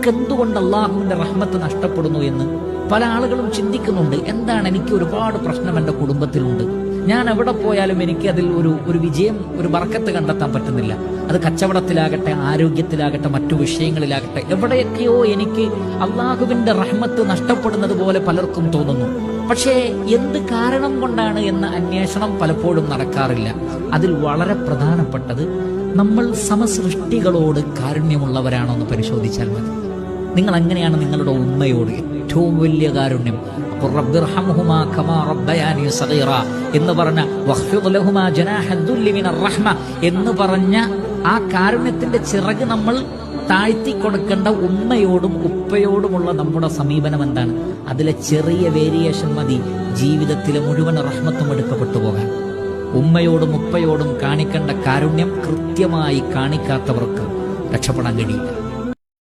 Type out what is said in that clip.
നമുക്ക് എന്തുകൊണ്ട് അള്ളാഹുവിന്റെ റഹ്മത്ത് നഷ്ടപ്പെടുന്നു എന്ന് പല ആളുകളും ചിന്തിക്കുന്നുണ്ട്. എന്താണ്, എനിക്ക് ഒരുപാട് പ്രശ്നം എൻ്റെ കുടുംബത്തിലുണ്ട്, ഞാൻ എവിടെ പോയാലും എനിക്ക് അതിൽ ഒരു വിജയം, ഒരു ബർക്കത്ത് കണ്ടെത്താൻ പറ്റുന്നില്ല. അത് കച്ചവടത്തിലാകട്ടെ, ആരോഗ്യത്തിലാകട്ടെ, മറ്റു വിഷയങ്ങളിലാകട്ടെ, എവിടെയൊക്കെയോ എനിക്ക് അള്ളാഹുവിന്റെ റഹ്മത്ത് നഷ്ടപ്പെടുന്നത് പോലെ പലർക്കും തോന്നുന്നു. പക്ഷേ എന്ത് കാരണം കൊണ്ടാണ് എന്ന അന്വേഷണം പലപ്പോഴും നടക്കാറില്ല. അതിൽ വളരെ പ്രധാനപ്പെട്ടത് നമ്മൾ സമസൃഷ്ടികളോട് കാരുണ്യമുള്ളവരാണോ എന്ന് പരിശോധിച്ചാൽ മതി. നിങ്ങൾ എങ്ങനെയാണ് നിങ്ങളുടെ ഉമ്മയോട് ഏറ്റവും വലിയ കാരുണ്യം? എന്ന് പറഞ്ഞ എന്ന് പറഞ്ഞ ആ കാരുണ്യത്തിന്റെ ചിറക് നമ്മൾ താഴ്ത്തി കൊടുക്കേണ്ട ഉമ്മയോടും ഉപ്പയോടുമുള്ള നമ്മുടെ സമീപനം എന്താണ്? അതിലെ ചെറിയ വേരിയേഷൻ മതി ജീവിതത്തിലെ മുഴുവൻ റഹ്മത്തും എടുക്കപ്പെട്ടു പോകാൻ. ഉമ്മയോടും ഉപ്പയോടും കാണിക്കേണ്ട കാരുണ്യം കൃത്യമായി കാണിക്കാത്തവർക്ക് രക്ഷപ്പെടാൻ കഴിയില്ല.